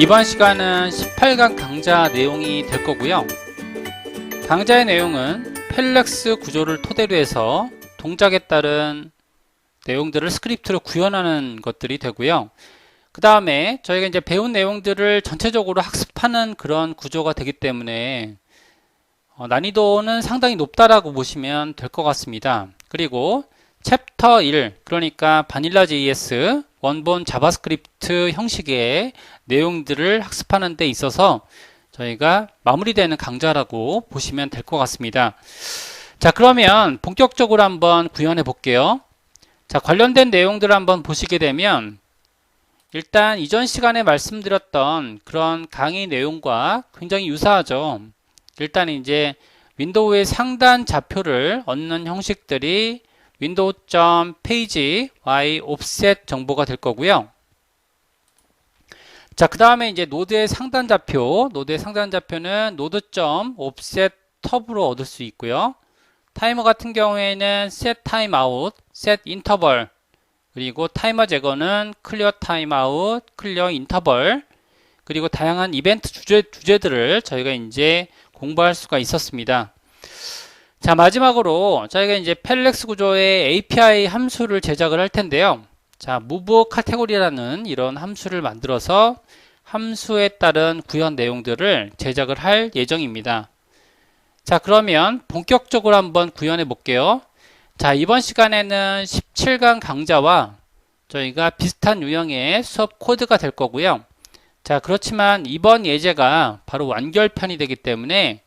이번 시간은 18강 강좌 내용이 될 거고요. 강좌의 내용은 펠렉스 구조를 토대로 해서 동작에 따른 내용들을 스크립트로 구현하는 것들이 되고요. 그 다음에 저희가 이제 배운 내용들을 전체적으로 학습하는 그런 구조가 되기 때문에 난이도는 상당히 높다라고 보시면 될 것 같습니다. 그리고 챕터 1, 그러니까 바닐라 JS 원본 자바스크립트 형식의 내용들을 학습하는 데 있어서 저희가 마무리되는 강좌라고 보시면 될 것 같습니다. 자, 그러면 본격적으로 한번 구현해 볼게요. 자, 관련된 내용들을 한번 보시게 되면 일단 이전 시간에 말씀드렸던 그런 강의 내용과 굉장히 유사하죠. 일단 이제 윈도우의 상단 좌표를 얻는 형식들이 window.page y offset 정보가 될 거고요. 자, 그 다음에 이제 노드의 상단 좌표는 node.offset 톱으로 얻을 수 있고요. 타이머 같은 경우에는 set timeout, set interval, 그리고 타이머 제거는 clear timeout, clear interval, 그리고 다양한 이벤트 주제들을 저희가 이제 공부할 수가 있었습니다. 자, 마지막으로 저희가 이제 펠렉스 구조의 API 함수를 제작을 할 텐데요. 자, move category라는 이런 함수를 만들어서 함수에 따른 구현 내용들을 제작을 할 예정입니다. 자, 그러면 본격적으로 한번 구현해 볼게요. 자, 이번 시간에는 17강 강좌와 저희가 비슷한 유형의 수업 코드가 될 거고요. 자, 그렇지만 이번 예제가 바로 완결편이 되기 때문에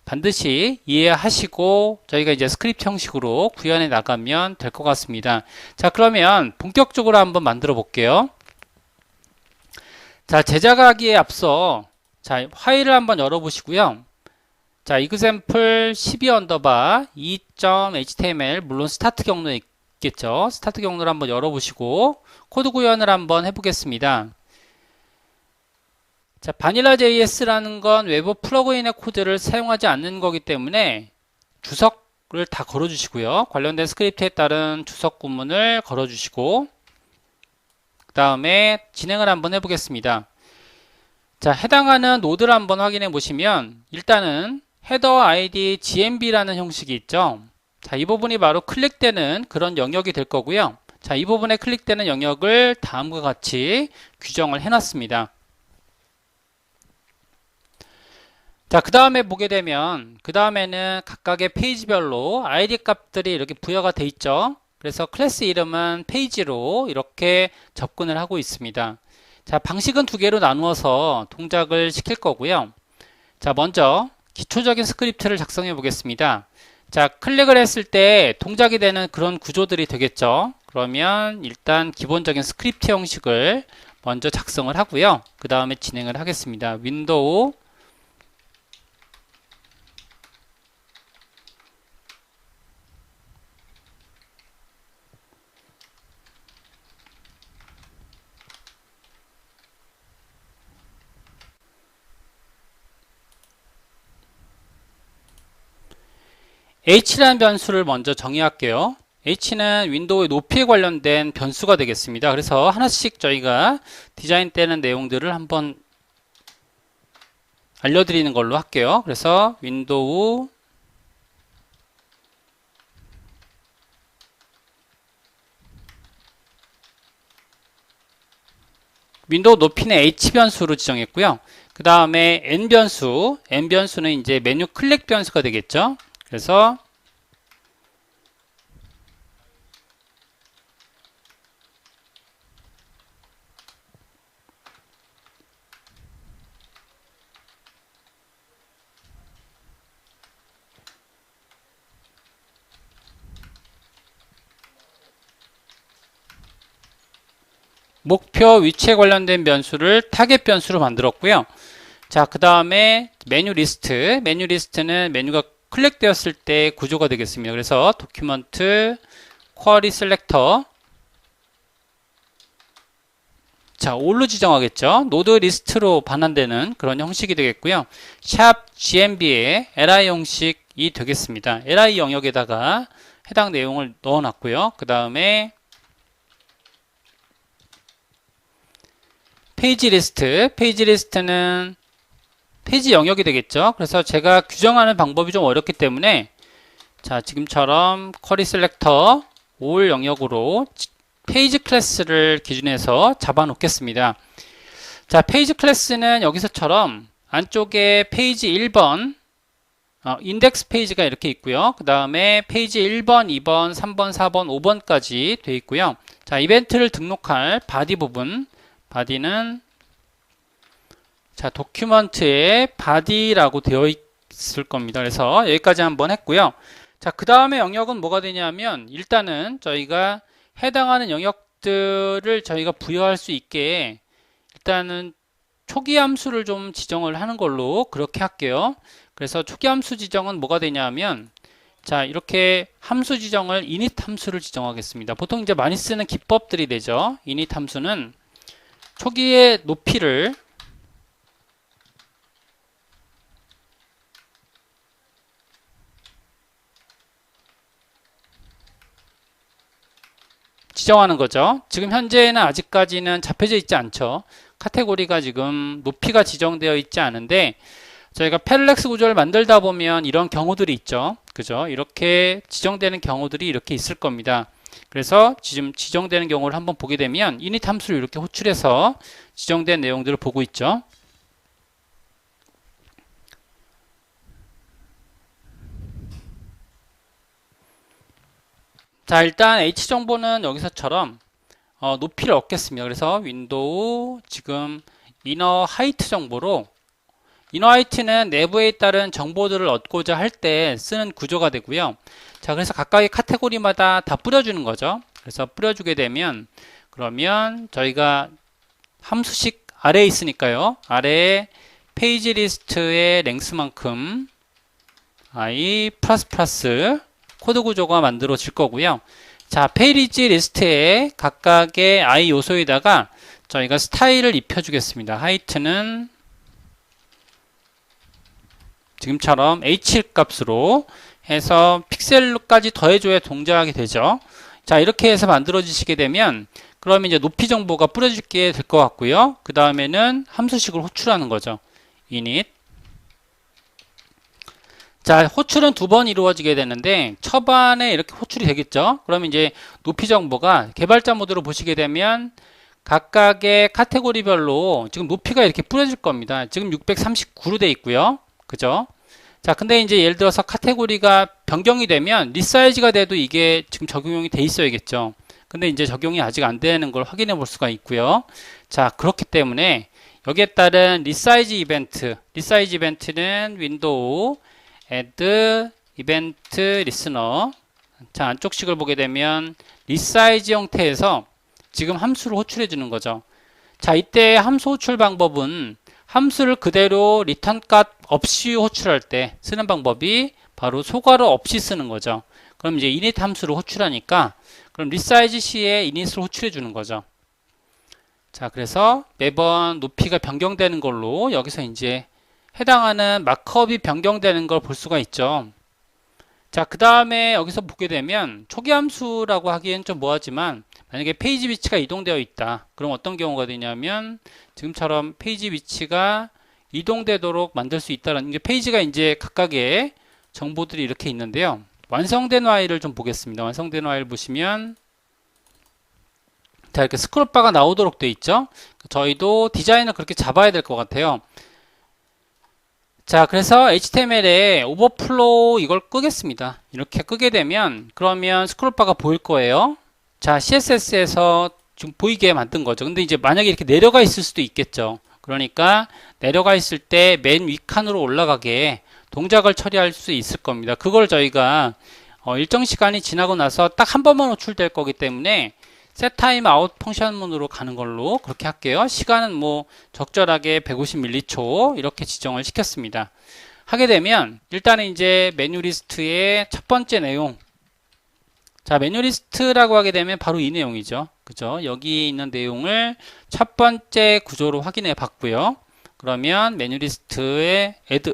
반드시 이해하시고 저희가 이제 스크립트 형식으로 구현해 나가면 될 것 같습니다. 자, 그러면 본격적으로 한번 만들어 볼게요. 자, 제작하기에 앞서 자, 파일을 한번 열어 보시고요. 자, example 12 언더바 2.html 물론 스타트 경로에 있겠죠. 스타트 경로를 한번 열어 보시고 코드 구현을 한번 해 보겠습니다. 자, 바닐라 JS라는 건 외부 플러그인의 코드를 사용하지 않는 거기 때문에 주석을 다 걸어 주시고요. 관련된 스크립트에 따른 주석 구문을 걸어 주시고 그 다음에 진행을 한번 해 보겠습니다. 자, 해당하는 노드를 한번 확인해 보시면 일단은 헤더 ID GMB라는 형식이 있죠. 자, 이 부분이 바로 클릭되는 그런 영역이 될 거고요. 자, 이 부분에 클릭되는 영역을 다음과 같이 규정을 해 놨습니다. 자, 그 다음에 보게 되면 그 다음에는 각각의 페이지별로 ID 값들이 이렇게 부여가 돼 있죠. 그래서 클래스 이름은 페이지로 이렇게 접근을 하고 있습니다. 자, 방식은 두 개로 나누어서 동작을 시킬 거고요. 자, 먼저 기초적인 스크립트를 작성해 보겠습니다. 자, 클릭을 했을 때 동작이 되는 그런 구조들이 되겠죠. 그러면 일단 기본적인 스크립트 형식을 먼저 작성을 하고요. 그 다음에 진행을 하겠습니다. 윈도우 h라는 변수를 먼저 정의할게요. h는 윈도우의 높이에 관련된 변수가 되겠습니다. 그래서 하나씩 저희가 디자인되는 내용들을 한번 알려드리는 걸로 할게요. 그래서 윈도우 높이는 h 변수로 지정했고요. 그 다음에 n 변수는 이제 메뉴 클릭 변수가 되겠죠. 그래서 목표 위치에 관련된 변수를 타겟 변수로 만들었고요. 자, 그 다음에 메뉴 리스트는 메뉴가 클릭되었을 때 구조가 되겠습니다. 그래서 도큐먼트 쿼리 셀렉터 자, all로 지정하겠죠. 노드 리스트로 반환되는 그런 형식이 되겠고요. 샵 GMB의 li 형식이 되겠습니다. li 영역에다가 해당 내용을 넣어 놨고요. 그 다음에 페이지 리스트. 페이지 리스트는 페이지 영역이 되겠죠. 그래서 제가 규정하는 방법이 좀 어렵기 때문에 자, 지금처럼 쿼리 셀렉터 all 영역으로 페이지 클래스를 기준해서 잡아 놓겠습니다. 자, 페이지 클래스는 여기서처럼 안쪽에 페이지 1번 인덱스 페이지가 이렇게 있고요. 그 다음에 페이지 1번, 2번, 3번, 4번, 5번까지 되어 있고요. 자, 이벤트를 등록할 바디 부분, 바디는 자, 도큐먼트에 바디라고 되어 있을 겁니다. 그래서 여기까지 한번 했고요. 자, 그 다음에 영역은 뭐가 되냐면 일단은 저희가 해당하는 영역들을 저희가 부여할 수 있게 일단은 초기 함수를 좀 지정을 하는 걸로 그렇게 할게요. 그래서 초기 함수 지정은 뭐가 되냐면 자, 이렇게 함수 지정을 init 함수를 지정하겠습니다. 보통 이제 많이 쓰는 기법들이 되죠. init 함수는 초기의 높이를 지정하는 거죠. 지금 현재는 아직까지는 잡혀져 있지 않죠. 카테고리가 지금 높이가 지정되어 있지 않은데 저희가 패럴렉스 구조를 만들다 보면 이런 경우들이 있죠. 그죠? 이렇게 지정되는 경우들이 이렇게 있을 겁니다. 그래서 지금 지정되는 경우를 한번 보게 되면 init 함수를 이렇게 호출해서 지정된 내용들을 보고 있죠. 자, 일단 H정보는 여기서처럼 높이를 얻겠습니다. 그래서 윈도우 지금 이너 하이트 정보로 이너 하이트는 내부에 따른 정보들을 얻고자 할 때 쓰는 구조가 되고요. 자, 그래서 각각의 카테고리마다 다 뿌려주는 거죠. 그래서 뿌려주게 되면 그러면 저희가 함수식 아래에 있으니까요. 아래에 페이지 리스트의 랭스만큼 i 플러스 코드 구조가 만들어질 거고요. 자, 페이지 리스트에 각각의 i 요소에다가 저희가 스타일을 입혀주겠습니다. 하이트는 지금처럼 h 값으로 해서 픽셀로까지 더해줘야 동작하게 되죠. 자, 이렇게 해서 만들어지시게 되면 그러면 이제 높이 정보가 뿌려지게 될 것 같고요. 그 다음에는 함수식을 호출하는 거죠. init. 자, 호출은 두 번 이루어지게 되는데 초반에 이렇게 호출이 되겠죠. 그러면 이제 높이 정보가 개발자 모드로 보시게 되면 각각의 카테고리별로 지금 높이가 이렇게 뿌려질 겁니다. 지금 639로 돼 있고요. 그죠? 자, 근데 이제 예를 들어서 카테고리가 변경이 되면 리사이즈가 돼도 이게 지금 적용이 돼 있어야겠죠. 근데 이제 적용이 아직 안 되는 걸 확인해 볼 수가 있고요. 자, 그렇기 때문에 여기에 따른 리사이즈 이벤트는 윈도우 add event listener. 자, 안쪽식을 보게 되면 리사이즈 형태에서 지금 함수를 호출해 주는 거죠. 자, 이때 함수 호출 방법은 함수를 그대로 리턴 값 없이 호출할 때 쓰는 방법이 바로 소괄호 없이 쓰는 거죠. 그럼 이제 init 함수를 호출하니까 그럼 리사이즈 시에 init을 호출해 주는 거죠. 자, 그래서 매번 높이가 변경되는 걸로 여기서 이제 해당하는 마크업이 변경되는 걸 볼 수가 있죠. 자, 그 다음에 여기서 보게 되면 초기 함수라고 하기엔 좀 뭐하지만 만약에 페이지 위치가 이동되어 있다. 그럼 어떤 경우가 되냐면 지금처럼 페이지 위치가 이동되도록 만들 수 있다는 게 페이지가 이제 각각의 정보들이 이렇게 있는데요. 완성된 파일을 좀 보겠습니다. 완성된 파일 보시면 자, 이렇게 스크롤바가 나오도록 되어 있죠. 저희도 디자인을 그렇게 잡아야 될 것 같아요. 자, 그래서 HTML에 오버플로우 이걸 끄겠습니다. 이렇게 끄게 되면 그러면 스크롤바가 보일 거예요. 자, CSS에서 지금 보이게 만든 거죠. 근데 이제 만약에 이렇게 내려가 있을 수도 있겠죠. 그러니까 내려가 있을 때 맨 윗칸으로 올라가게 동작을 처리할 수 있을 겁니다. 그걸 저희가 일정 시간이 지나고 나서 딱 한 번만 호출될 거기 때문에 setTimeOut 펑션문으로 가는 걸로 그렇게 할게요. 시간은 뭐 적절하게 150m초 이렇게 지정을 시켰습니다. 하게 되면 일단은 이제 메뉴 리스트의 첫 번째 내용, 자, 메뉴 리스트라고 하게 되면 바로 이 내용이죠. 그죠? 여기 있는 내용을 첫 번째 구조로 확인해 봤고요. 그러면 메뉴 리스트의 add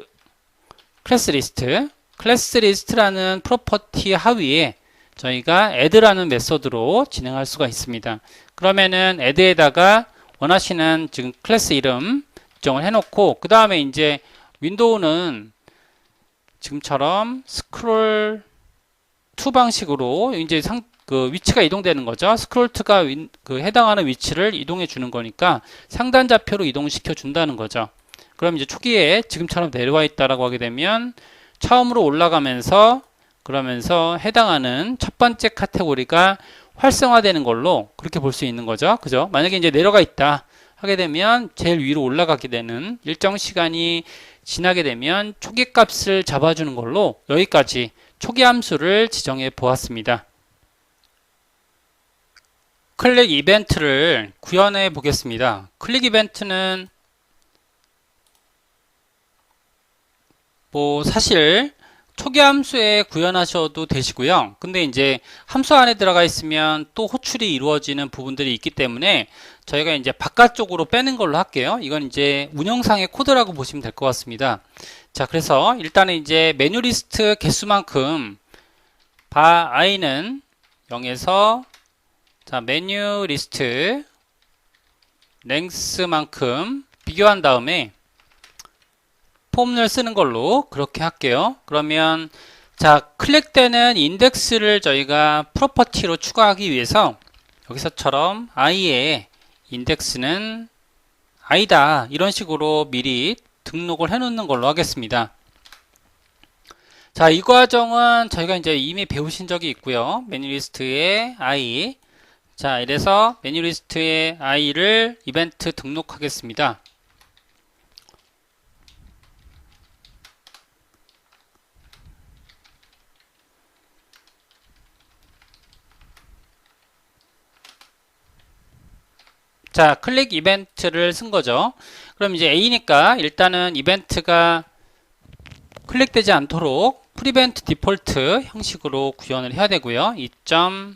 클래스 리스트라는 프로퍼티 하위에 저희가 add라는 메소드로 진행할 수가 있습니다. 그러면은 add에다가 원하시는 지금 클래스 이름 지정을 해놓고, 그 다음에 이제 윈도우는 지금처럼 스크롤 투 방식으로 이제 그 위치가 이동되는 거죠. 스크롤 투가 그 해당하는 위치를 이동해 주는 거니까 상단 좌표로 이동시켜 준다는 거죠. 그럼 이제 초기에 지금처럼 내려와 있다라고 하게 되면 처음으로 올라가면서 그러면서 해당하는 첫 번째 카테고리가 활성화되는 걸로 그렇게 볼 수 있는 거죠. 그죠? 만약에 이제 내려가 있다 하게 되면 제일 위로 올라가게 되는 일정 시간이 지나게 되면 초기 값을 잡아주는 걸로 여기까지 초기 함수를 지정해 보았습니다. 클릭 이벤트를 구현해 보겠습니다. 클릭 이벤트는 사실 초기 함수에 구현하셔도 되시고요. 근데 이제 함수 안에 들어가 있으면 또 호출이 이루어지는 부분들이 있기 때문에 저희가 이제 바깥쪽으로 빼는 걸로 할게요. 이건 이제 운영상의 코드라고 보시면 될 것 같습니다. 자, 그래서 일단은 이제 메뉴 리스트 개수만큼 i는 0에서 자, 메뉴 리스트 랭스만큼 비교한 다음에 폼을 쓰는 걸로 그렇게 할게요. 그러면 자, 클릭되는 인덱스를 저희가 프로퍼티로 추가하기 위해서 여기서처럼 i의 인덱스는 i다 이런 식으로 미리 등록을 해 놓는 걸로 하겠습니다. 자, 이 과정은 저희가 이제 이미 배우신 적이 있고요. 메뉴 리스트에 i. 자, 이래서 메뉴 리스트에 i를 이벤트 등록하겠습니다. 자, 클릭 이벤트를 쓴 거죠. 그럼 이제 A니까 일단은 이벤트가 클릭되지 않도록 프리벤트 디폴트 형식으로 구현을 해야 되고요. 2점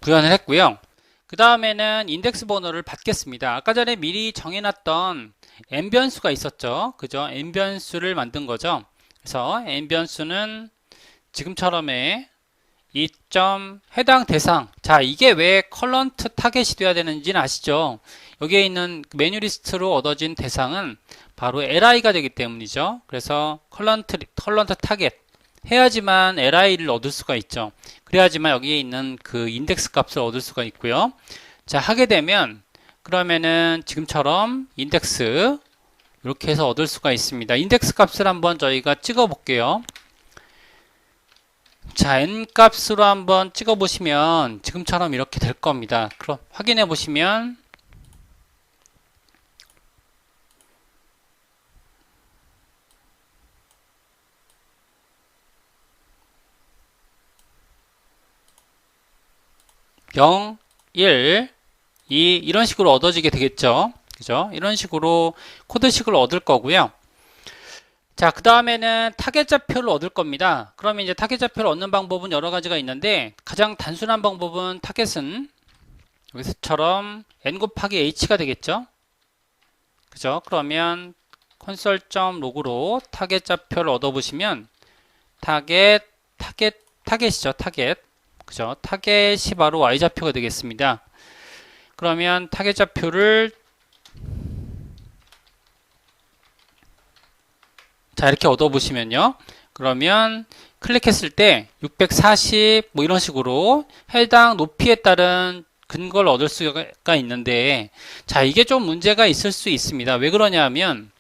구현을 했고요. 그 다음에는 인덱스 번호를 받겠습니다. 아까 전에 미리 정해놨던 n 변수가 있었죠. 그죠? n 변수를 만든 거죠. 그래서 n 변수는 지금처럼의 2점 해당 대상. 자, 이게 왜 컬런트 타겟이 돼야 되는지는 아시죠? 여기에 있는 메뉴 리스트로 얻어진 대상은 바로 li가 되기 때문이죠. 그래서 컬런트 타겟 해야지만 li를 얻을 수가 있죠. 그래야지만 여기에 있는 그 인덱스 값을 얻을 수가 있고요. 자, 하게 되면 그러면은 지금처럼 인덱스 이렇게 해서 얻을 수가 있습니다. 인덱스 값을 한번 저희가 찍어 볼게요. 자, n 값으로 한번 찍어 보시면 지금처럼 이렇게 될 겁니다. 그럼 확인해 보시면 (0), (1), (2) 이런 식으로 얻어지게 되겠죠. 그죠? 이런 식으로 코드식을 얻을 거고요. 자, 그 다음에는 타겟 좌표를 얻을 겁니다. 그러면 이제 타겟 좌표를 얻는 방법은 여러 가지가 있는데 가장 단순한 방법은 타겟은 여기서처럼 n 곱하기 h가 되겠죠. 그죠? 그러면 console.log로 타겟 좌표를 얻어보시면 타겟이죠. 타겟. 그죠? 타겟이 바로 y 좌표가 되겠습니다. 그러면 타겟 좌표를 자, 이렇게 얻어보시면요. 그러면 클릭했을 때 640 뭐 이런 식으로 해당 높이에 따른 근거를 얻을 수가 있는데, 자, 이게 좀 문제가 있을 수 있습니다. 왜 그러냐 하면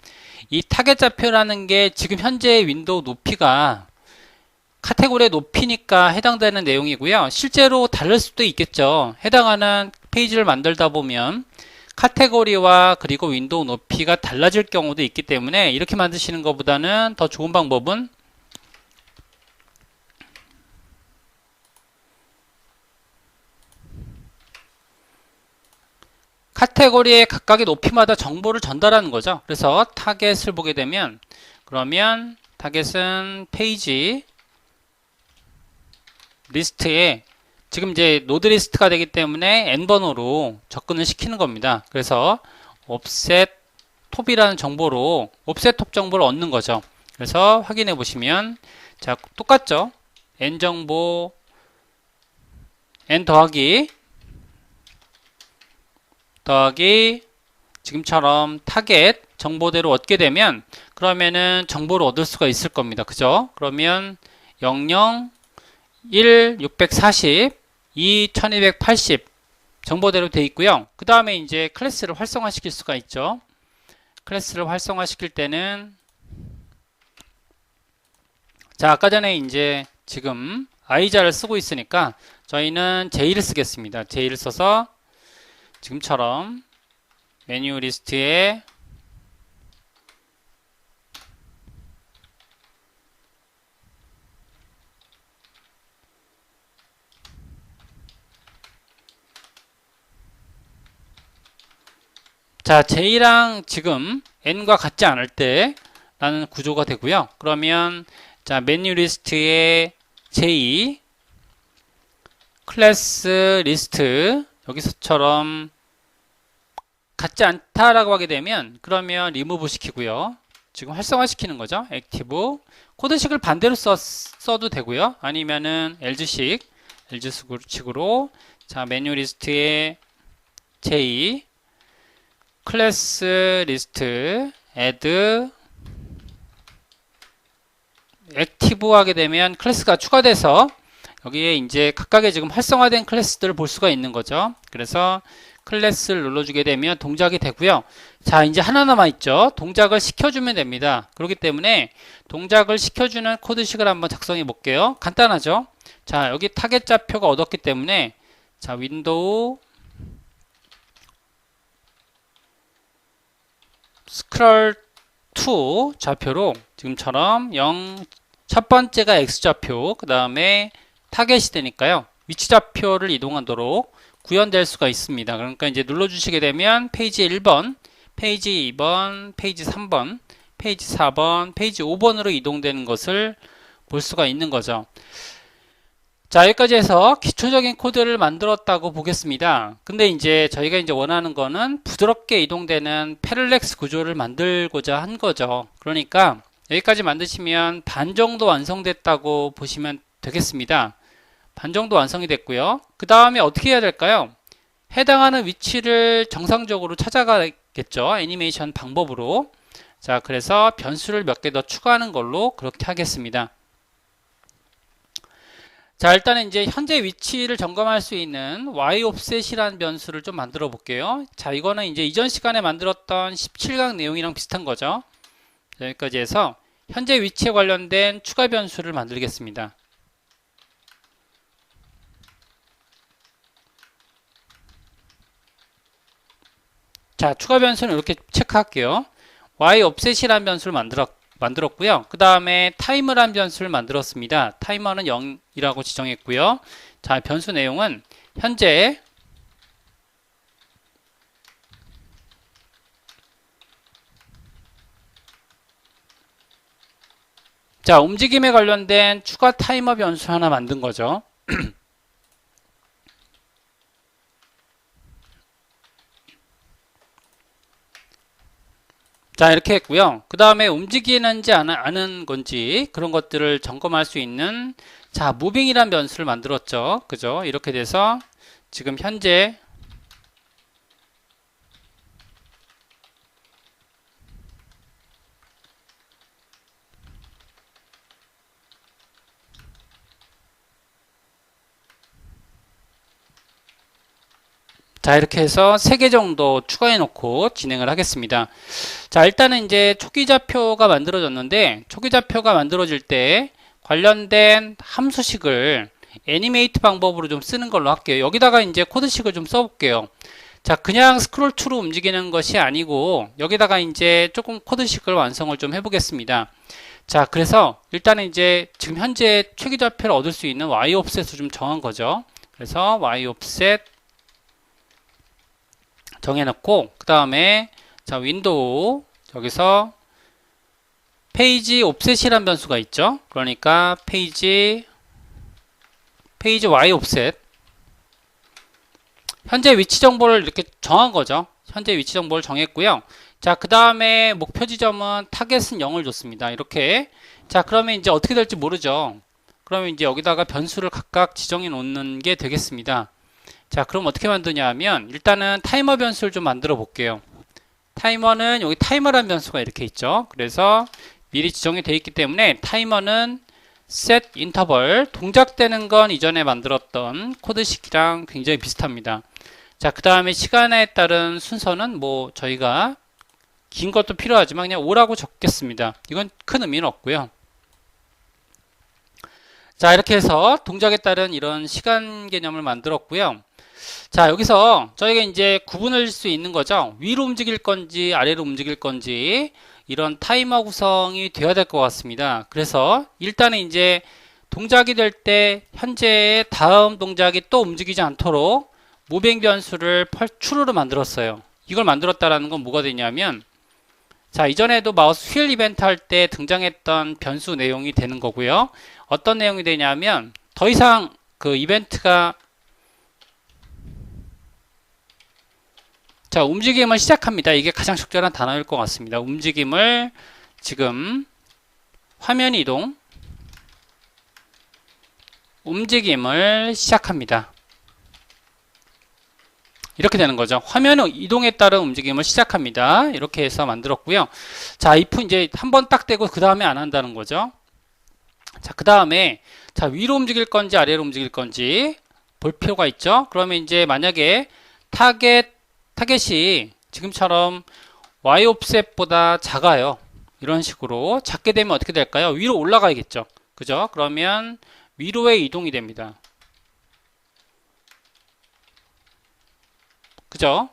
이 타겟 좌표라는 게 지금 현재 윈도우 높이가 카테고리의 높이니까 해당되는 내용이고요. 실제로 다를 수도 있겠죠. 해당하는 페이지를 만들다 보면 카테고리와 그리고 윈도우 높이가 달라질 경우도 있기 때문에 이렇게 만드시는 것보다는 더 좋은 방법은 카테고리의 각각의 높이마다 정보를 전달하는 거죠. 그래서 타겟을 보게 되면 그러면 타겟은 페이지 리스트에 지금 이제 노드 리스트가 되기 때문에 n번호로 접근을 시키는 겁니다. 그래서 offset 톱이라는 정보로 offset 톱 정보를 얻는 거죠. 그래서 확인해 보시면 자, 똑같죠. n 정보 n 더하기 지금처럼 타겟 정보대로 얻게 되면 그러면은 정보를 얻을 수가 있을 겁니다. 그죠? 그러면 00, 1, 640, 2, 1280 정보대로 되어 있고요. 그 다음에 이제 클래스를 활성화시킬 수가 있죠. 클래스를 활성화시킬 때는 자, 아까 전에 이제 지금 i자를 쓰고 있으니까 저희는 j를 쓰겠습니다. j를 써서 지금처럼 메뉴 리스트에 자, j랑 지금 n과 같지 않을 때 라는 구조가 되고요. 그러면 자, 메뉴 리스트에 j 클래스 리스트 여기서처럼 같지 않다라고 하게 되면 그러면 리무브 시키고요. 지금 활성화 시키는 거죠. 액티브 코드식을 반대로 써도 되고요. 아니면은 LG식으로 자, 메뉴 리스트에 j 클래스 리스트 add 액티브 하게 되면 클래스가 추가돼서 여기에 이제 각각의 지금 활성화된 클래스들을 볼 수가 있는 거죠. 그래서 클래스를 눌러주게 되면 동작이 되고요. 자, 이제 하나 남아있죠. 동작을 시켜주면 됩니다. 그렇기 때문에 동작을 시켜주는 코드식을 한번 작성해 볼게요. 간단하죠. 자, 여기 타겟 좌표가 얻었기 때문에 자, 윈도우 스크롤 to 좌표로 지금처럼 0 첫 번째가 X좌표, 그 다음에 타겟이 되니까요. 위치 좌표를 이동하도록 구현될 수가 있습니다. 그러니까 이제 눌러주시게 되면 페이지 1번, 페이지 2번, 페이지 3번, 페이지 4번, 페이지 5번으로 이동되는 것을 볼 수가 있는 거죠. 자, 여기까지 해서 기초적인 코드를 만들었다고 보겠습니다. 근데 이제 저희가 이제 원하는 거는 부드럽게 이동되는 패럴렉스 구조를 만들고자 한 거죠. 그러니까 여기까지 만드시면 반 정도 완성됐다고 보시면 되겠습니다. 반 정도 완성이 됐고요. 그 다음에 어떻게 해야 될까요? 해당하는 위치를 정상적으로 찾아가겠죠. 애니메이션 방법으로. 자, 그래서 변수를 몇 개 더 추가하는 걸로 그렇게 하겠습니다. 자, 일단은 이제 현재 위치를 점검할 수 있는 y_offset이라는 변수를 좀 만들어 볼게요. 자, 이거는 이제 이전 시간에 만들었던 17강 내용이랑 비슷한 거죠. 여기까지 해서 현재 위치에 관련된 추가 변수를 만들겠습니다. 자, 추가 변수는 이렇게 체크할게요. y_offset이라는 변수를 만들었고요. 그 다음에 타이머라는 변수를 만들었습니다. 타이머는 0이라고 지정했고요. 자, 변수 내용은 현재 자, 움직임에 관련된 추가 타이머 변수 하나 만든 거죠. 자, 이렇게 했고요. 그 다음에 움직이는지 안 하는 건지 그런 것들을 점검할 수 있는 자, 무빙이란 변수를 만들었죠. 그죠? 이렇게 돼서 지금 현재 자, 이렇게 해서 3개 정도 추가해 놓고 진행을 하겠습니다. 자, 일단은 이제 초기 좌표가 만들어졌는데 초기 좌표가 만들어질 때 관련된 함수식을 애니메이트 방법으로 좀 쓰는 걸로 할게요. 여기다가 이제 코드식을 좀 써볼게요. 자, 그냥 스크롤 투로 움직이는 것이 아니고 여기다가 이제 조금 코드식을 완성을 좀 해보겠습니다. 자, 그래서 일단은 이제 지금 현재 초기 좌표를 얻을 수 있는 y_offset을 좀 정한 거죠. 그래서 y_offset 정해놓고 그 다음에 자, 윈도우 여기서 페이지 옵셋이라는 변수가 있죠. 그러니까 페이지 y 옵셋 현재 위치 정보를 이렇게 정한 거죠. 현재 위치 정보를 정했고요. 자, 그 다음에 목표 지점은 타겟은 0을 줬습니다. 이렇게. 자, 그러면 이제 어떻게 될지 모르죠. 그러면 이제 여기다가 변수를 각각 지정해 놓는 게 되겠습니다. 자, 그럼 어떻게 만드냐 하면 일단은 타이머 변수를 좀 만들어 볼게요. 타이머는 여기 타이머라는 변수가 이렇게 있죠. 그래서 미리 지정이 되어 있기 때문에 타이머는 set interval, 동작되는 건 이전에 만들었던 코드식이랑 굉장히 비슷합니다. 자, 그 다음에 시간에 따른 순서는 뭐 저희가 긴 것도 필요하지만 그냥 5라고 적겠습니다. 이건 큰 의미는 없고요. 자, 이렇게 해서 동작에 따른 이런 시간 개념을 만들었고요. 자, 여기서 저희가 이제 구분할 수 있는 거죠. 위로 움직일 건지 아래로 움직일 건지 이런 타이머 구성이 되어야 될 것 같습니다. 그래서 일단은 이제 동작이 될 때 현재의 다음 동작이 또 움직이지 않도록 무빙 변수를 true로 만들었어요. 이걸 만들었다라는 건 뭐가 되냐면, 자, 이전에도 마우스 휠 이벤트 할 때 등장했던 변수 내용이 되는 거고요. 어떤 내용이 되냐면 더 이상 그 이벤트가 자, 움직임을 시작합니다. 이게 가장 적절한 단어일 것 같습니다. 움직임을 지금 화면 이동, 움직임을 시작합니다. 이렇게 되는 거죠. 화면 이동에 따른 움직임을 시작합니다. 이렇게 해서 만들었고요. 자, if 이제 한번 딱 되고 그 다음에 안 한다는 거죠. 자, 그 다음에 자, 위로 움직일 건지 아래로 움직일 건지 볼 필요가 있죠. 그러면 이제 만약에 타겟이 지금처럼 Y offset보다 작아요. 이런 식으로 작게 되면 어떻게 될까요? 위로 올라가야겠죠. 그죠? 그러면 위로의 이동이 됩니다. 그죠?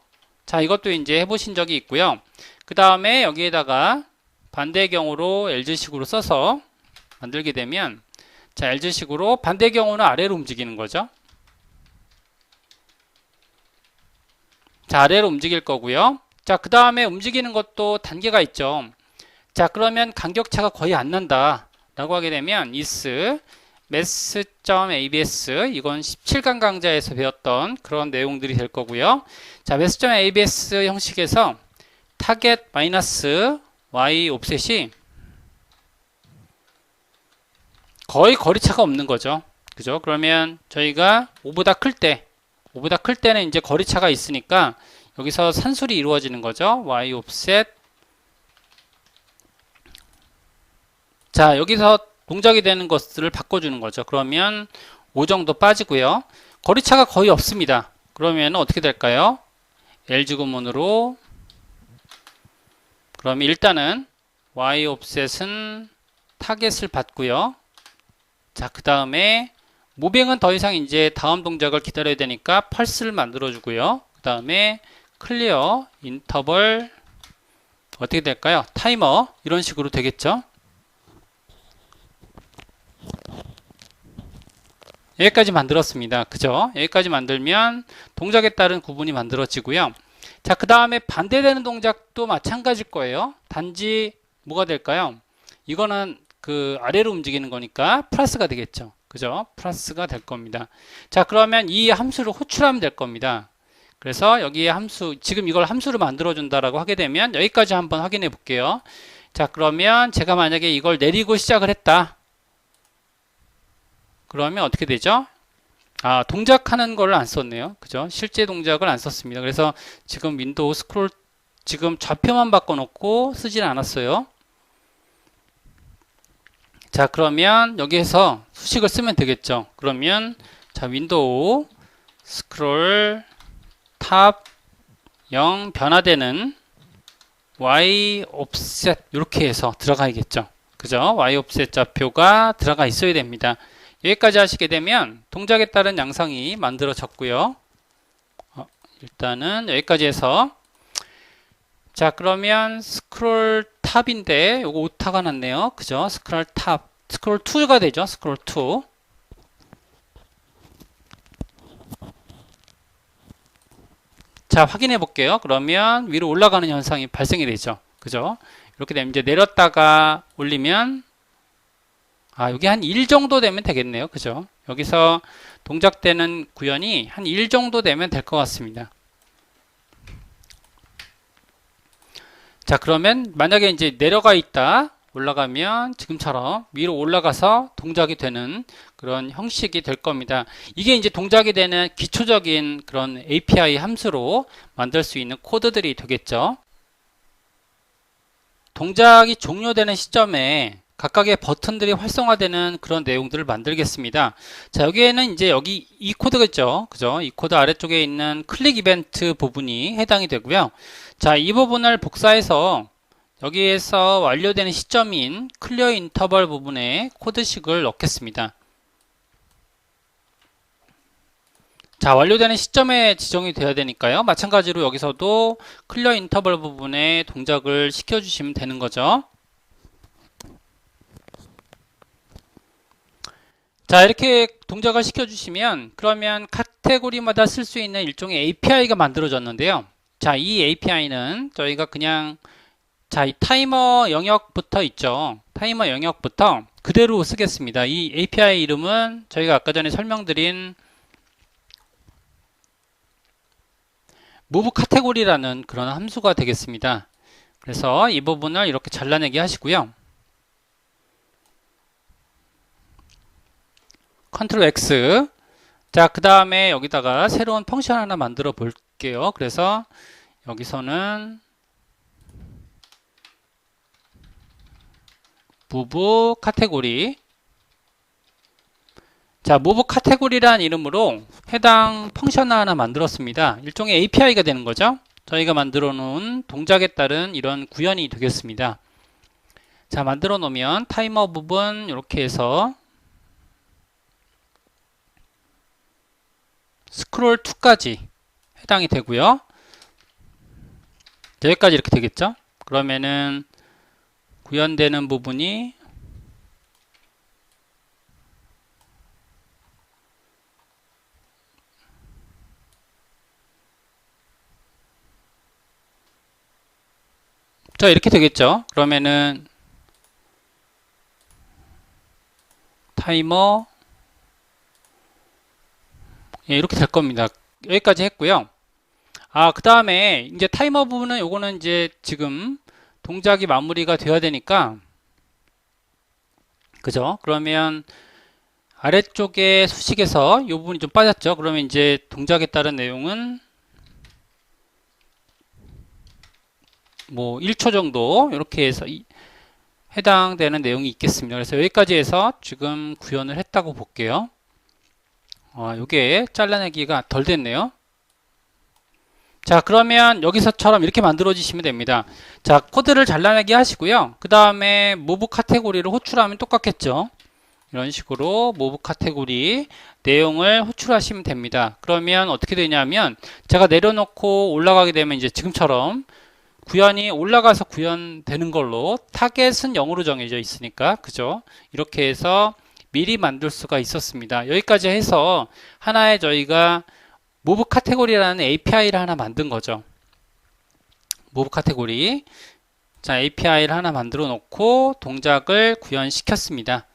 자, 이것도 이제 해보신 적이 있고요. 그 다음에 여기에다가 반대의 경우로 LG식으로 써서 만들게 되면, 자, LG식으로 반대의 경우는 아래로 움직이는 거죠. 자, 아래로 움직일 거고요. 자, 그 다음에 움직이는 것도 단계가 있죠. 자, 그러면 간격차가 거의 안 난다 라고 하게 되면 is mass.abs, 이건 17강 강좌에서 배웠던 그런 내용들이 될 거고요. 자, mass.abs 형식에서 타겟 마이너스 y 옵셋이 거의 거리차가 없는 거죠. 그죠? 그러면 저희가 5보다 클 때는 이제 거리차가 있으니까 여기서 산술이 이루어지는 거죠. y 옵셋. 자, 여기서 동작이 되는 것들을 바꿔주는 거죠. 그러면 5 정도 빠지고요. 거리차가 거의 없습니다. 그러면 어떻게 될까요? LG 구문으로, 그러면 일단은 Y 옵셋은 타겟을 받고요. 자, 그 다음에 무빙은 더 이상 이제 다음 동작을 기다려야 되니까 펄스를 만들어 주고요. 그 다음에 클리어 인터벌 어떻게 될까요? 타이머, 이런 식으로 되겠죠. 여기까지 만들었습니다. 그죠? 여기까지 만들면 동작에 따른 구분이 만들어지고요. 자, 그 다음에 반대되는 동작도 마찬가지일 거예요. 단지 뭐가 될까요? 이거는 그 아래로 움직이는 거니까 플러스가 되겠죠. 그죠? 플러스가 될 겁니다. 자, 그러면 이 함수를 호출하면 될 겁니다. 그래서 여기에 함수, 지금 이걸 함수로 만들어 준다라고 하게 되면 여기까지 한번 확인해 볼게요. 자, 그러면 제가 만약에 이걸 내리고 시작을 했다. 그러면 어떻게 되죠? 아, 동작하는 걸 안 썼네요. 그죠? 실제 동작을 안 썼습니다. 그래서 지금 윈도우 스크롤, 지금 좌표만 바꿔놓고 쓰지는 않았어요. 자, 그러면 여기에서 수식을 쓰면 되겠죠. 그러면 자, 윈도우 스크롤 탑 0 변화되는 Y offset 이렇게 해서 들어가야겠죠. 그죠? Y offset 좌표가 들어가 있어야 됩니다. 여기까지 하시게 되면 동작에 따른 양상이 만들어졌고요. 일단은 여기까지 해서, 자, 그러면 스크롤 탑인데 요거 오타가 났네요. 그죠? 스크롤 탑, 스크롤 2가 되죠. 스크롤 2. 자, 확인해 볼게요. 그러면 위로 올라가는 현상이 발생이 되죠. 그죠? 이렇게 되면 이제 내렸다가 올리면, 아, 여기 한 1 정도 되면 되겠네요. 그죠? 여기서 동작되는 구현이 한 1 정도 되면 될 것 같습니다. 자, 그러면 만약에 이제 내려가 있다. 올라가면 지금처럼 위로 올라가서 동작이 되는 그런 형식이 될 겁니다. 이게 이제 동작이 되는 기초적인 그런 API 함수로 만들 수 있는 코드들이 되겠죠. 동작이 종료되는 시점에 각각의 버튼들이 활성화되는 그런 내용들을 만들겠습니다. 자, 여기에는 이제 여기 이 코드겠죠. 그죠? 이 코드 아래쪽에 있는 클릭 이벤트 부분이 해당이 되고요. 자, 이 부분을 복사해서 여기에서 완료되는 시점인 클리어 인터벌 부분에 코드식을 넣겠습니다. 자, 완료되는 시점에 지정이 되어야 되니까요. 마찬가지로 여기서도 클리어 인터벌 부분에 동작을 시켜주시면 되는 거죠. 자, 이렇게 동작을 시켜주시면 그러면 카테고리마다 쓸 수 있는 일종의 API가 만들어졌는데요. 자, 이 API는 저희가 그냥 자, 이 타이머 영역부터 있죠. 타이머 영역부터 그대로 쓰겠습니다. 이 API 이름은 저희가 아까 전에 설명드린 move 카테고리라는 그런 함수가 되겠습니다. 그래서 이 부분을 이렇게 잘라내기 하시고요. 컨트롤 X. 자, 그 다음에 여기다가 새로운 펑션 하나 만들어 볼게요. 그래서 여기서는 move 카테고리. 자, move 카테고리라는 이름으로 해당 펑션 하나 만들었습니다. 일종의 API가 되는 거죠. 저희가 만들어 놓은 동작에 따른 이런 구현이 되겠습니다. 자, 만들어 놓으면 타이머 부분 이렇게 해서 스크롤 2까지 해당이 되고요. 여기까지 이렇게 되겠죠. 그러면은 구현되는 부분이 자, 이렇게 되겠죠. 그러면은 타이머 예, 이렇게 될 겁니다. 여기까지 했고요. 아, 그 다음에 이제 타이머 부분은 요거는 이제 지금 동작이 마무리가 되어야 되니까 그죠? 그러면 아래쪽에 수식에서 이 부분이 좀 빠졌죠? 그러면 이제 동작에 따른 내용은 뭐 1초 정도 이렇게 해서 해당되는 내용이 있겠습니다. 그래서 여기까지 해서 지금 구현을 했다고 볼게요. 요게 잘라내기가 덜 됐네요. 자, 그러면 여기서처럼 이렇게 만들어지시면 됩니다. 자, 코드를 잘라내기 하시고요. 그 다음에 move 카테고리를 호출하면 똑같겠죠. 이런 식으로 move 카테고리 내용을 호출하시면 됩니다. 그러면 어떻게 되냐면 제가 내려놓고 올라가게 되면 이제 지금처럼 구현이 올라가서 구현되는 걸로 타겟은 0으로 정해져 있으니까 그죠? 이렇게 해서 미리 만들 수가 있었습니다. 여기까지 해서 하나의 저희가 move 카테고리라는 API를 하나 만든 거죠. move 카테고리. 자, API를 하나 만들어 놓고 동작을 구현시켰습니다.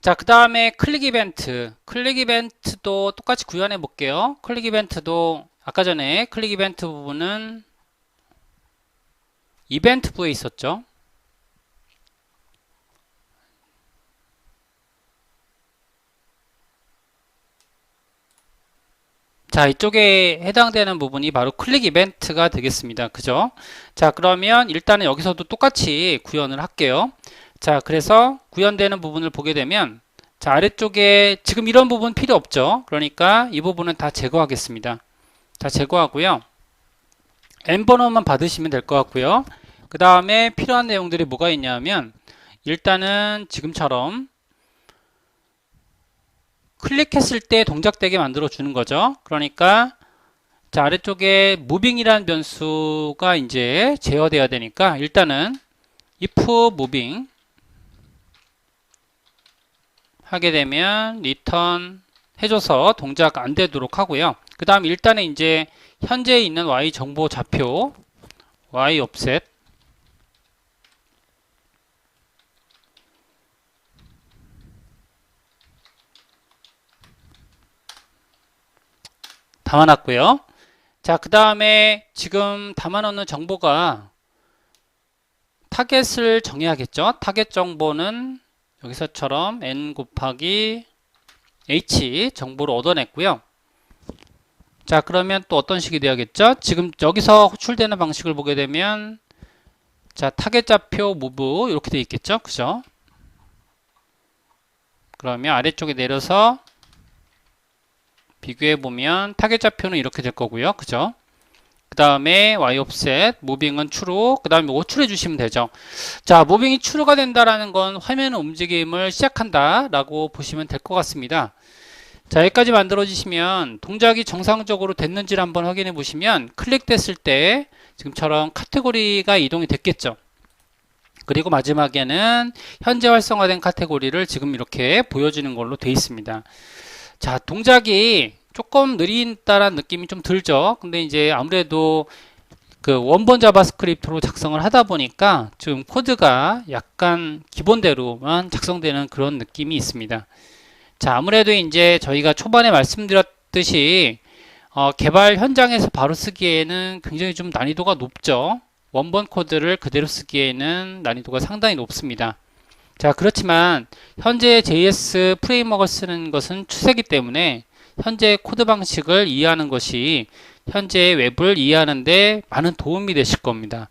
자, 그 다음에 클릭 이벤트. 클릭 이벤트도 똑같이 구현해 볼게요. 클릭 이벤트도 아까 전에 클릭 이벤트 부분은 이벤트부에 있었죠. 자, 이쪽에 해당되는 부분이 바로 클릭 이벤트가 되겠습니다. 그죠? 자, 그러면 일단은 여기서도 똑같이 구현을 할게요. 자, 그래서 구현되는 부분을 보게 되면 자, 아래쪽에 지금 이런 부분 필요 없죠. 그러니까 이 부분은 다 제거하겠습니다. 다 제거하고요. N번호만 받으시면 될 것 같고요. 그 다음에 필요한 내용들이 뭐가 있냐면 일단은 지금처럼 클릭했을 때 동작되게 만들어 주는 거죠. 그러니까 자, 아래쪽에 moving이라는 변수가 이제 제어돼야 되니까 일단은 if moving 하게 되면 return 해줘서 동작 안 되도록 하고요. 그 다음 일단은 이제 현재 있는 y 정보 좌표 y offset 담아놨고요. 자, 그 다음에 지금 담아놓는 정보가 타겟을 정해야겠죠. 타겟 정보는 여기서처럼 n 곱하기 h 정보를 얻어냈고요. 자, 그러면 또 어떤 식이 돼야겠죠? 지금 여기서 호출되는 방식을 보게 되면 자, 타겟 좌표 무브 이렇게 돼 있겠죠? 그죠? 그러면 아래쪽에 내려서 비교해 보면 타겟 좌표는 이렇게 될 거고요. 그죠? 그 다음에 y offset, 무빙은 true로 그 다음에 호출해 주시면 되죠. 자, 무빙이 true가 된다라는 건 화면 움직임을 시작한다 라고 보시면 될 것 같습니다. 자, 여기까지 만들어 주시면 동작이 정상적으로 됐는지를 한번 확인해 보시면 클릭됐을 때 지금처럼 카테고리가 이동이 됐겠죠. 그리고 마지막에는 현재 활성화된 카테고리를 지금 이렇게 보여주는 걸로 되어 있습니다. 자, 동작이 조금 느린다라는 느낌이 좀 들죠. 근데 이제 아무래도 그 원본 자바스크립트로 작성을 하다 보니까 지금 코드가 약간 기본대로만 작성되는 그런 느낌이 있습니다. 자, 아무래도 이제 저희가 초반에 말씀드렸듯이 개발 현장에서 바로 쓰기에는 굉장히 좀 난이도가 높죠. 원본 코드를 그대로 쓰기에는 난이도가 상당히 높습니다. 자, 그렇지만 현재 JS 프레임워크를 쓰는 것은 추세이기 때문에 현재 코드 방식을 이해하는 것이 현재 웹을 이해하는데 많은 도움이 되실 겁니다.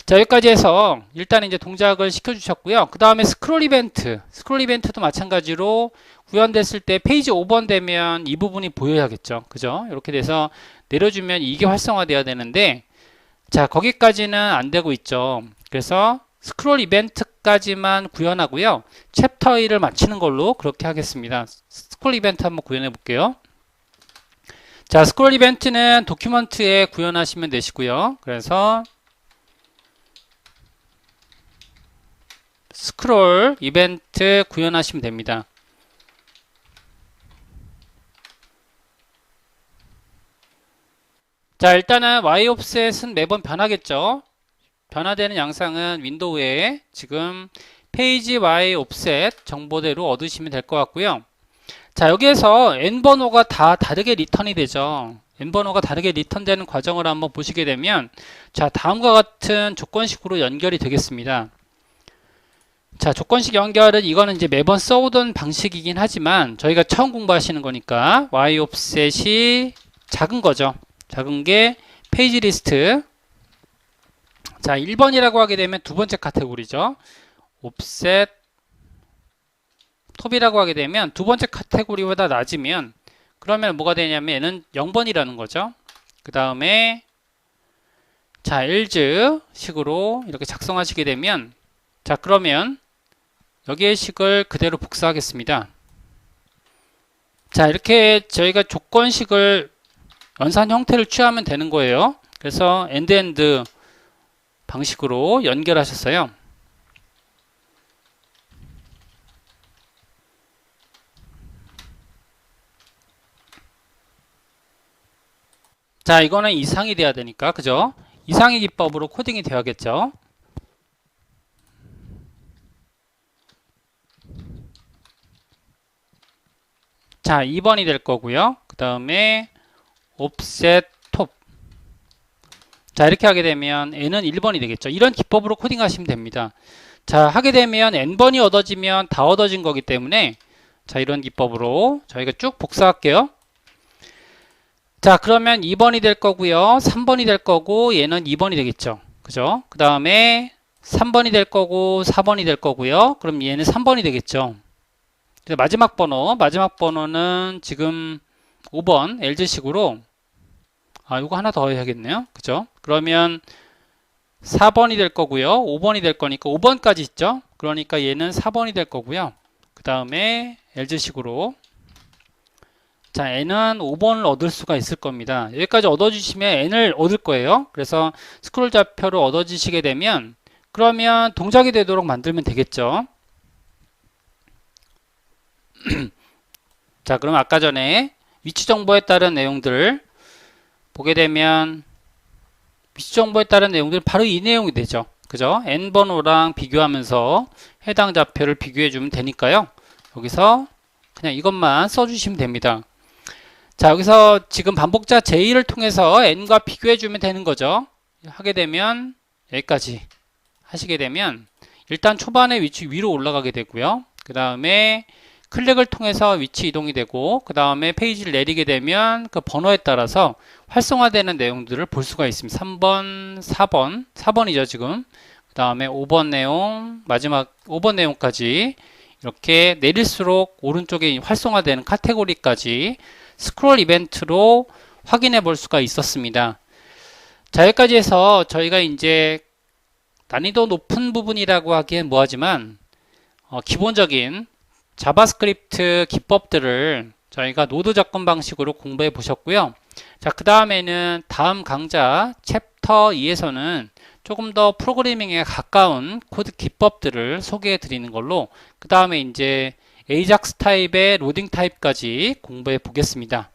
자, 여기까지 해서 일단 이제 동작을 시켜주셨고요. 그 다음에 스크롤 이벤트도 마찬가지로 구현됐을 때 페이지 5번 되면 이 부분이 보여야겠죠. 그죠? 이렇게 돼서 내려주면 이게 활성화돼야 되는데 자, 거기까지는 안 되고 있죠. 그래서 스크롤 이벤트까지만 구현하고요. 챕터 1을 마치는 걸로 그렇게 하겠습니다. 스크롤 이벤트 한번 구현해 볼게요. 자, 스크롤 이벤트는 도큐먼트에 구현하시면 되시고요. 그래서 스크롤 이벤트 구현하시면 됩니다. 자, 일단은 y offset은 매번 변하겠죠. 변화되는 양상은 윈도우에 지금 페이지 y offset 정보대로 얻으시면 될 것 같고요. 자, 여기에서 n번호가 다 다르게 리턴이 되죠. n번호가 다르게 리턴되는 과정을 한번 보시게 되면 자, 다음과 같은 조건식으로 연결이 되겠습니다. 자, 조건식 연결은 이거는 이제 매번 써오던 방식이긴 하지만 저희가 처음 공부하시는 거니까 y offset이 작은 거죠. 작은 게 페이지 리스트. 자, 1번이라고 하게 되면 두 번째 카테고리죠. offset 톱이라고 하게 되면 두 번째 카테고리보다 낮으면 그러면 뭐가 되냐면 얘는 0번이라는 거죠. 그 다음에 자, else 식으로 이렇게 작성하시게 되면 자, 그러면 여기의 식을 그대로 복사하겠습니다. 자, 이렇게 저희가 조건식을 연산 형태를 취하면 되는 거예요. 그래서 end 방식으로 연결하셨어요. 자, 이거는 이상이 돼야 되니까, 그죠? 이상의 기법으로 코딩이 되어야겠죠. 자, 2번이 될 거고요. 그 다음에 offset top. 자, 이렇게 하게 되면 n은 1번이 되겠죠. 이런 기법으로 코딩 하시면 됩니다. 자, 하게 되면 n번이 얻어지면 다 얻어진 거기 때문에 자, 이런 기법으로 저희가 쭉 복사할게요. 자, 그러면 2번이 될 거고요. 3번이 될 거고 얘는 2번이 되겠죠. 그죠? 그 다음에 3번이 될 거고 4번이 될 거고요. 그럼 얘는 3번이 되겠죠. 마지막 번호는 지금 5번 LG식으로 이거 하나 더 해야겠네요. 그죠? 그러면 4번이 될 거고요. 5번이 될 거니까 5번까지 있죠? 그러니까 얘는 4번이 될 거고요. 그 다음에 LG식으로 자, n은 5번을 얻을 수가 있을 겁니다. 여기까지 얻어주시면 n을 얻을 거예요. 그래서 스크롤 좌표를 얻어주시게 되면 그러면 동작이 되도록 만들면 되겠죠. 자, 그럼 아까 전에 위치 정보에 따른 내용들을 보게 되면 위치 정보에 따른 내용들은 바로 이 내용이 되죠. 그죠? n번호랑 비교하면서 해당 좌표를 비교해 주면 되니까요. 여기서 그냥 이것만 써주시면 됩니다. 자, 여기서 지금 반복자 j 를 통해서 n과 비교해 주면 되는 거죠. 하게 되면 여기까지 하시게 되면 일단 초반에 위치 위로 올라가게 되고요. 그 다음에 클릭을 통해서 위치 이동이 되고 그 다음에 페이지를 내리게 되면 그 번호에 따라서 활성화되는 내용들을 볼 수가 있습니다. 3번, 4번, 4번이죠 지금. 그 다음에 5번 내용, 마지막 5번 내용까지 이렇게 내릴수록 오른쪽에 활성화되는 카테고리까지 스크롤 이벤트로 확인해 볼 수가 있었습니다. 자, 여기까지 해서 저희가 이제 난이도 높은 부분이라고 하기엔 뭐하지만 기본적인 자바스크립트 기법들을 저희가 노드 접근 방식으로 공부해 보셨고요. 자, 그 다음에는 다음 강좌 챕터 2에서는 조금 더 프로그래밍에 가까운 코드 기법들을 소개해 드리는 걸로 그 다음에 이제 에이작스 타입의 로딩 타입까지 공부해 보겠습니다.